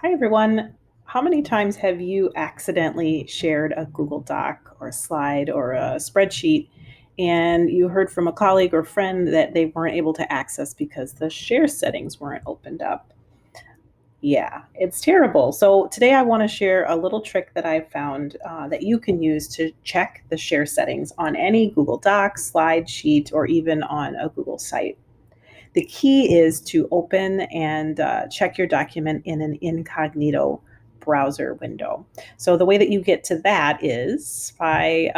Hi, everyone. How many times have you accidentally shared a Google Doc or a slide or a spreadsheet and you heard from a colleague or friend that they weren't able to access because the share settings weren't opened up? Yeah, it's terrible. So, today I want to share a little trick that I found that you can use to check the share settings on any Google Doc, slide sheet, or even on a Google site. The key is to open and check your document in an incognito browser window. So the way that you get to that is by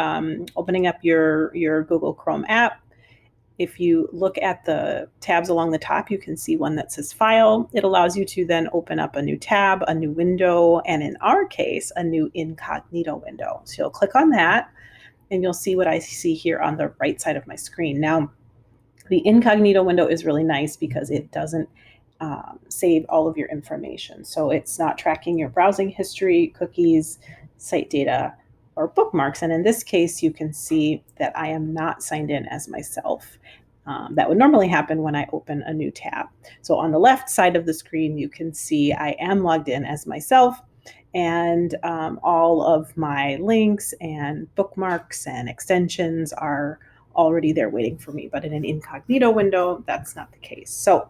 opening up your Google Chrome app. If you look at the tabs along the top, you can see one that says File. It allows you to then open up a new tab, a new window, and in our case, a new incognito window. So you'll click on that, and you'll see what I see here on the right side of my screen. Now, the incognito window is really nice because it doesn't save all of your information. So it's not tracking your browsing history, cookies, site data, or bookmarks. And in this case, you can see that I am not signed in as myself. That would normally happen when I open a new tab. So on the left side of the screen, you can see I am logged in as myself, and all of my links and bookmarks and extensions are already there waiting for me. But in an incognito window, that's not the case. So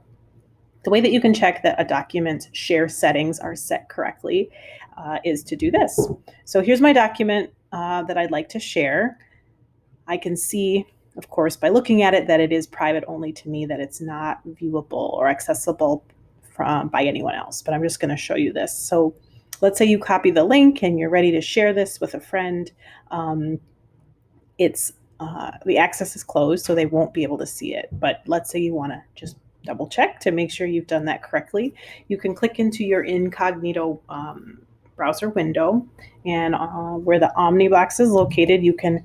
the way that you can check that a document's share settings are set correctly is to do this. So here's my document that I'd like to share. I can see, of course, by looking at it, that it is private only to me, that it's not viewable or accessible by anyone else. But I'm just going to show you this. So let's say you copy the link and you're ready to share this with a friend. It's the access is closed, so they won't be able to see it. But let's say you want to just double check to make sure you've done that correctly. You can click into your incognito browser window, and where the Omni box is located, you can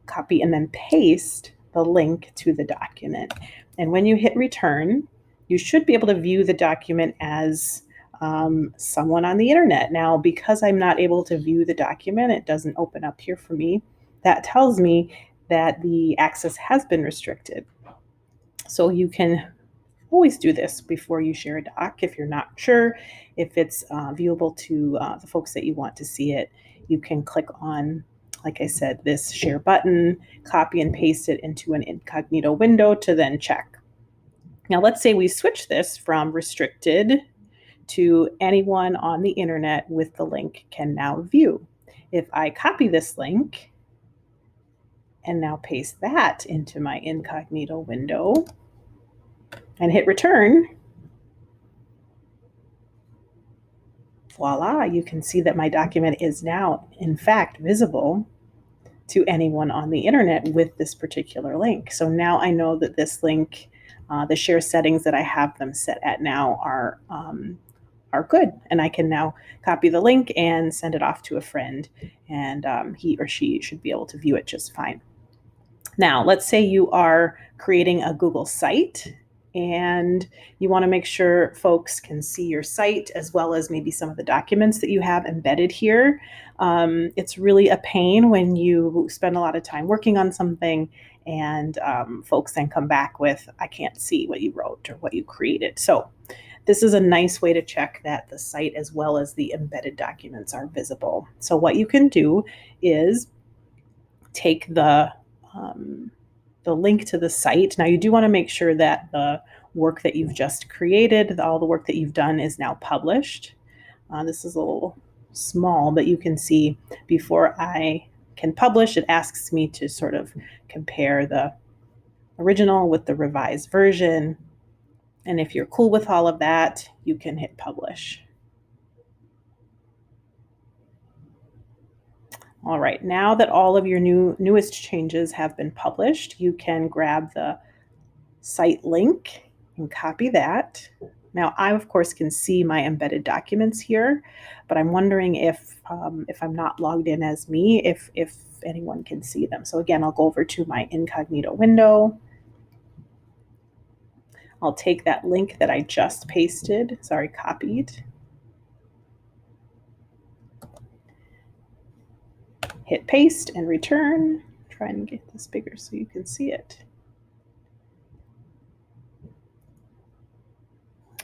copy and then paste the link to the document. And when you hit return, you should be able to view the document as someone on the internet. Now, because I'm not able to view the document, it doesn't open up here for me. That tells me that the access has been restricted. So you can always do this before you share a doc. If you're not sure if it's viewable to the folks that you want to see it, you can click on, like I said, this share button, copy and paste it into an incognito window to then check. Now, let's say we switch this from restricted to anyone on the internet with the link can now view. If I copy this link and now paste that into my incognito window and hit return, voila, you can see that my document is now, in fact, visible to anyone on the internet with this particular link. So now I know that this link, the share settings that I have them set at now are good. And I can now copy the link and send it off to a friend, and he or she should be able to view it just fine. Now, let's say you are creating a Google site and you want to make sure folks can see your site as well as maybe some of the documents that you have embedded here. It's really a pain when you spend a lot of time working on something and folks then come back with, I can't see what you wrote or what you created. So this is a nice way to check that the site as well as the embedded documents are visible. So what you can do is take the link to the site. Now, you do want to make sure that the work that you've just created, all the work that you've done, is now published. This is a little small, but you can see before I can publish, it asks me to sort of compare the original with the revised version. And if you're cool with all of that, you can hit publish. All right, now that all of your newest changes have been published, you can grab the site link and copy that. Now, I, of course, can see my embedded documents here, but I'm wondering if I'm not logged in as me, if anyone can see them. So again, I'll go over to my incognito window. I'll take that link that I just copied, hit paste and return. Try and get this bigger so you can see it.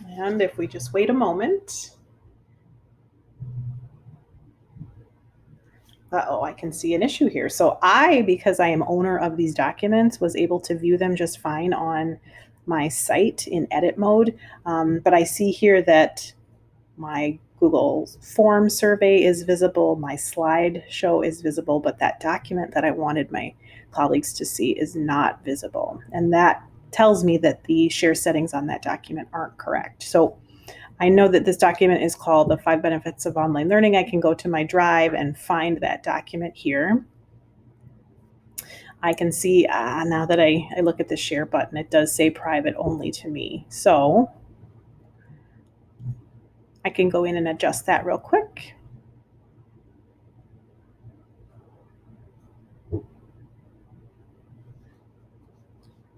And if we just wait a moment, Uh-oh, I can see an issue here. So because I am owner of these documents, was able to view them just fine on my site in edit mode. But I see here that my Google form survey is visible, my slideshow is visible, but that document that I wanted my colleagues to see is not visible. And that tells me that the share settings on that document aren't correct. So I know that this document is called The 5 Benefits of Online Learning. I can go to my drive and find that document here. I can see now that I look at the share button, it does say private only to me. So I can go in and adjust that real quick.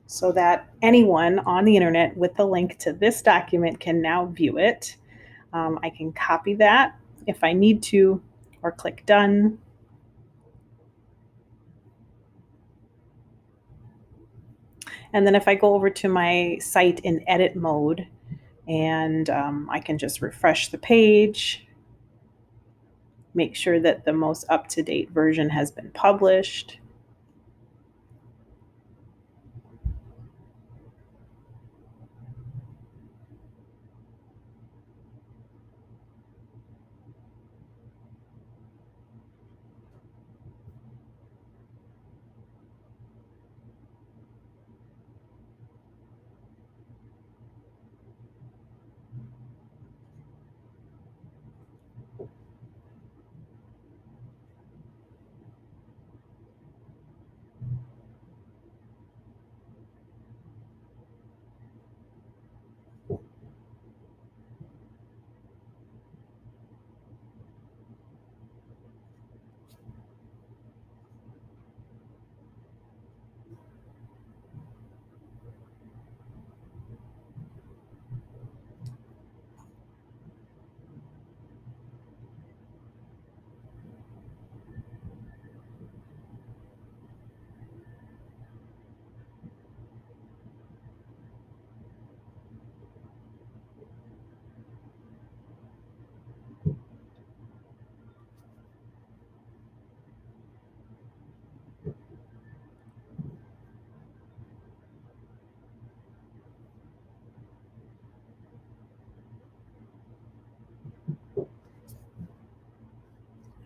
So that anyone on the internet with the link to this document can now view it. I can copy that if I need to, or click done. And then if I go over to my site in edit mode, and I can just refresh the page, make sure that the most up-to-date version has been published.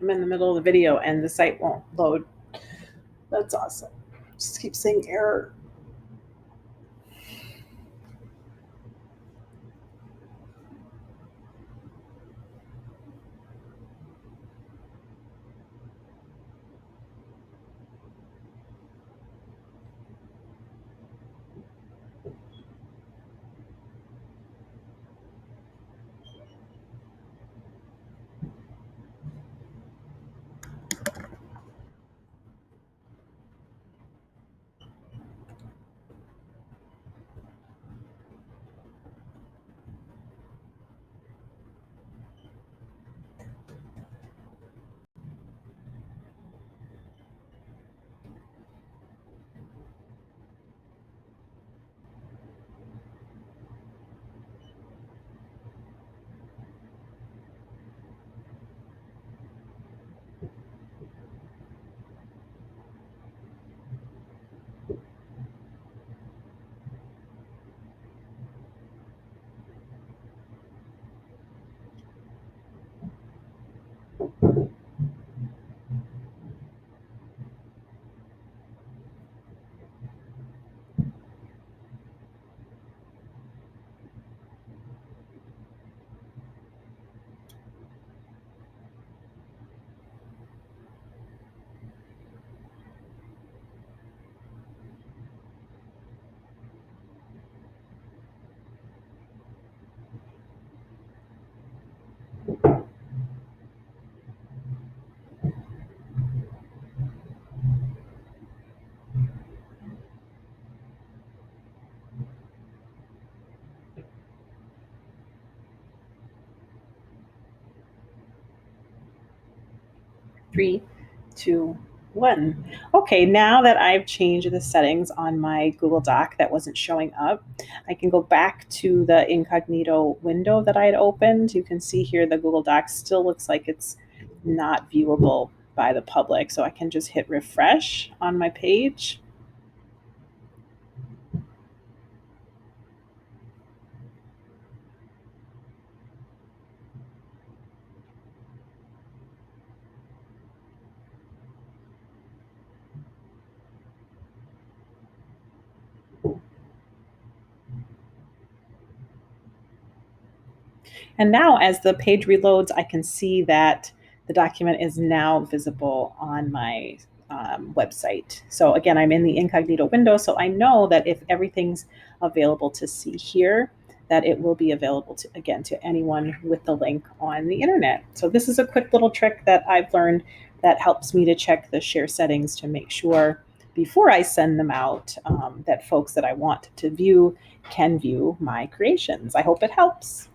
I'm in the middle of the video and the site won't load. That's awesome. Just keep saying error. Three, two, one. Okay, now that I've changed the settings on my Google Doc that wasn't showing up, I can go back to the incognito window that I had opened. You can see here the Google Doc still looks like it's not viewable by the public. So I can just hit refresh on my page. And now as the page reloads, I can see that the document is now visible on my website. So again, I'm in the incognito window, so I know that if everything's available to see here, that it will be available to, again, to anyone with the link on the internet. So this is a quick little trick that I've learned that helps me to check the share settings to make sure before I send them out that folks that I want to view can view my creations. I hope it helps.